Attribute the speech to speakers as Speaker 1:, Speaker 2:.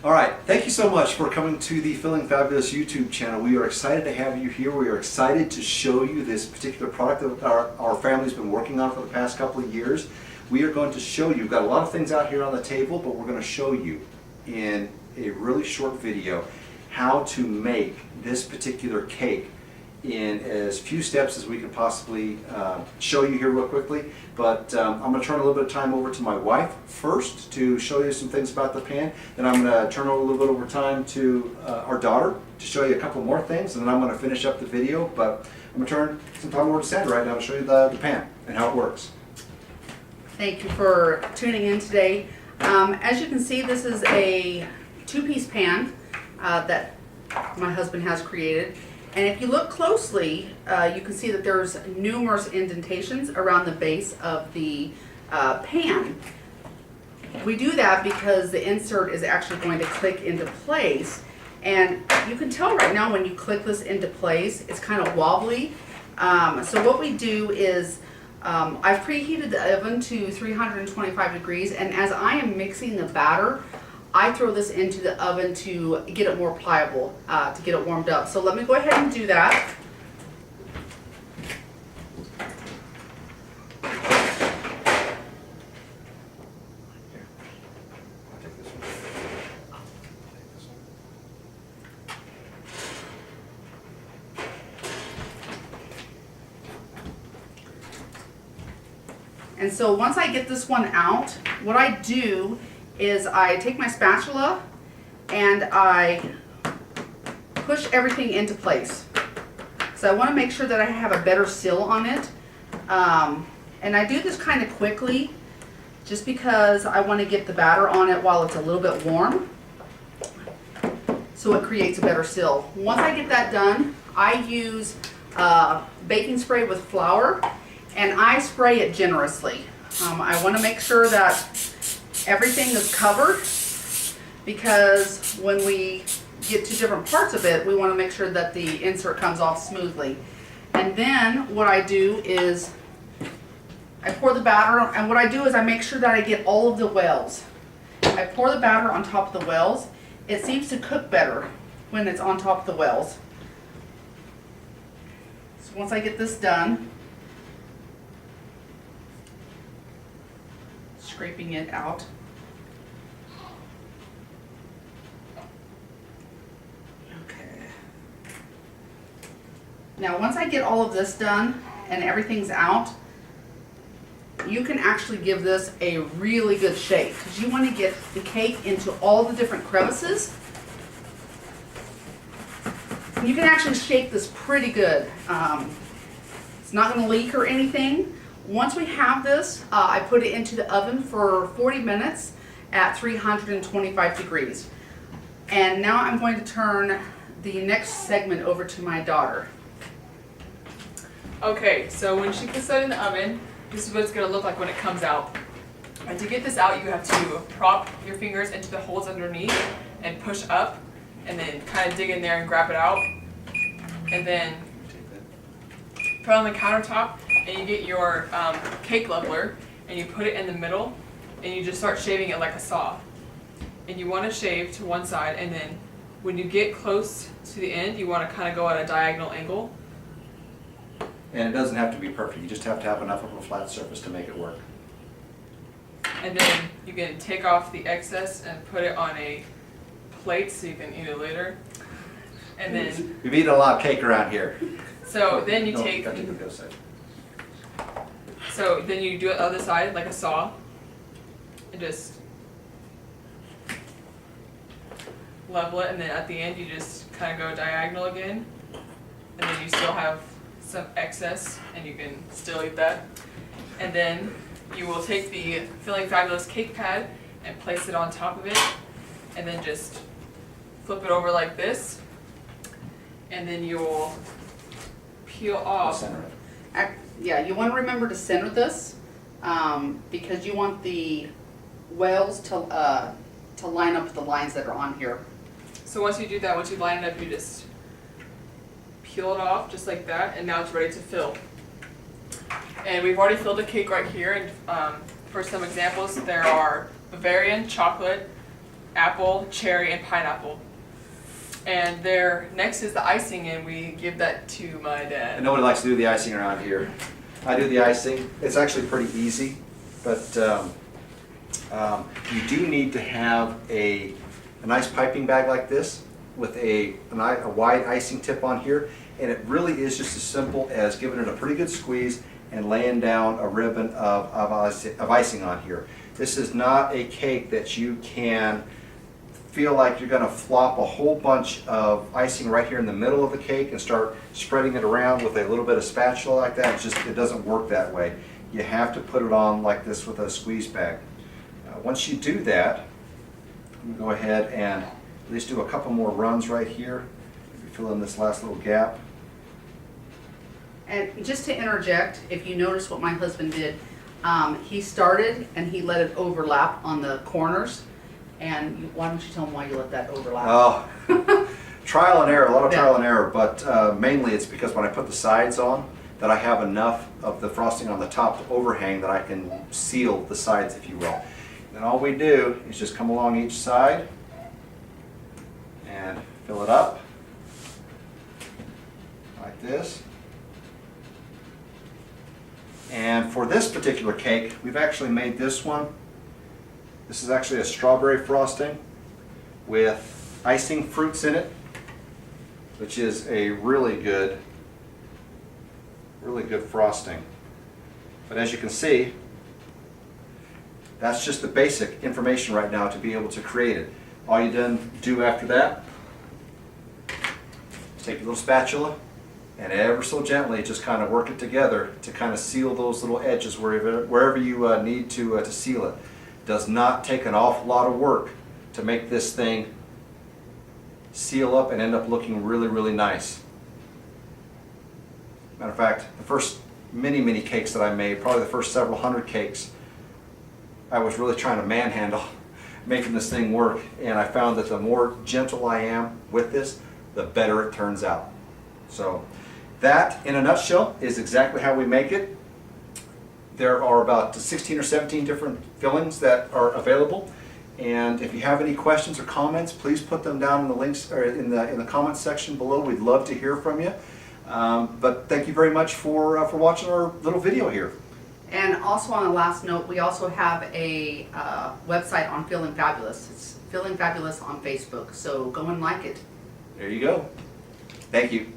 Speaker 1: All right, thank you so much for coming to the Feeling Fabulous YouTube channel. We are excited to have you here. We are excited to show you this particular product that our family's been working on for the past couple of years. We are going to show you, we've got a lot of things out here on the table, but we're going to show you in a really short video how to make this particular cake in as few steps as we could possibly show you here real quickly. But I'm going to turn a little bit of time over to my wife first to show you some things about the pan. Then I'm going to turn a little bit over time to our daughter to show you a couple more things, and then I'm going to finish up the video. But I'm going to turn some time over to Sandra right now to show you the pan and how it works.
Speaker 2: Thank you for tuning in today. As you can see, this is a two-piece pan that my husband has created. And if you look closely, you can see that there's numerous indentations around the base of the pan. We do that because the insert is actually going to click into place. And you can tell right now when you click this into place, it's kind of wobbly. So what we do is, I've preheated the oven to 325 degrees, and as I am mixing the batter, I throw this into the oven to get it more pliable, to get it warmed up. So let me go ahead and do that. And so once I get this one out, what I do is I take my spatula and I push everything into place. So I want to make sure that I have a better seal on it. And I do this kind of quickly just because I want to get the batter on it while it's a little bit warm, so it creates a better seal. Once I get that done, I use baking spray with flour, and I spray it generously. I want to make sure that everything is covered, because when we get to different parts of it, we want to make sure that the insert comes off smoothly. And then what I do is I pour the batter, and what I do is I make sure that I get all of the wells. I pour the batter on top of the wells. It seems to cook better when it's on top of the wells. So once I get this done, scraping it out. Okay. Now once I get all of this done and everything's out, you can actually give this a really good shake, because you want to get the cake into all the different crevices. You can actually shake this pretty good. It's not going to leak or anything. Once we have this, I put it into the oven for 40 minutes at 325 degrees. And now I'm going to turn the next segment over to my daughter.
Speaker 3: Okay, so when she puts that in the oven, this is what it's going to look like when it comes out. And to get this out, you have to prop your fingers into the holes underneath and push up, and then kind of dig in there and grab it out. And then put it on the countertop, and you get your cake leveler, and you put it in the middle, and you just start shaving it like a saw. And you want to shave to one side, and then when you get close to the end, you want to kind of go at a diagonal angle.
Speaker 1: And it doesn't have to be perfect. You just have to have enough of a flat surface to make it work.
Speaker 3: And then you can take off the excess and put it on a plate so you can eat it later. And then,
Speaker 1: We've eaten a lot of cake around here.
Speaker 3: so then you
Speaker 1: No,
Speaker 3: take,
Speaker 1: gotta do the other side.
Speaker 3: so then you do it the other side like a saw, and just level it, and then at the end you just kind of go diagonal again, and then you still have some excess, and you can still eat that. And then you will take the Feeling Fabulous cake pad and place it on top of it, and then just flip it over like this, and then you'll peel off.
Speaker 1: Center it.
Speaker 2: Yeah, you want to remember to center this, because you want the wells to line up with the lines that are on here.
Speaker 3: So once you do that, once you line it up, you just peel it off just like that, and now it's ready to fill. And we've already filled a cake right here, and for some examples, there are Bavarian chocolate, apple, cherry, and pineapple. And there next is the icing, and we give that to my
Speaker 1: And
Speaker 3: dad.
Speaker 1: nobody likes to do the icing around here. I do the icing. It's actually pretty easy, but you do need to have a nice piping bag like this with a wide icing tip on here, and it really is just as simple as giving it a pretty good squeeze and laying down a ribbon of icing on here. This is not a cake that you can feel like you're going to flop a whole bunch of icing right here in the middle of the cake and start spreading it around with a little bit of spatula like that. It doesn't work that way. You have to put it on like this with a squeeze bag. Once you do that, I'm going to go ahead and at least do a couple more runs right here. Maybe fill in this last little gap.
Speaker 2: And just to interject, if you notice what my husband did, he started and he let it overlap on the corners. And why don't you tell him why you let that overlap?
Speaker 1: Oh, trial and error, a lot of
Speaker 2: Yeah.
Speaker 1: trial and error, but mainly it's because when I put the sides on, that I have enough of the frosting on the top to overhang that I can seal the sides, if you will. Then all we do is just come along each side and fill it up like this. And for this particular cake, we've actually made this one. This is actually a strawberry frosting with icing fruits in it, which is a really good frosting. But as you can see, that's just the basic information right now to be able to create it. All you then do after that is take your little spatula and ever so gently just kind of work it together to kind of seal those little edges wherever you need to seal it. Does not take an awful lot of work to make this thing seal up and end up looking really, really nice. Matter of fact, the first many cakes that I made, probably the first several hundred cakes, I was really trying to manhandle making this thing work, and I found that the more gentle I am with this, the better it turns out. So that, in a nutshell, is exactly how we make it. There are about 16 or 17 different fillings that are available, and if you have any questions or comments, please put them down in the links or in the comments section below. We'd love to hear from you. But thank you very much for watching our little video here.
Speaker 2: And also on the last note, we also have a website on Feeling Fabulous. It's Feeling Fabulous on Facebook, so go and like it.
Speaker 1: There you go. Thank you.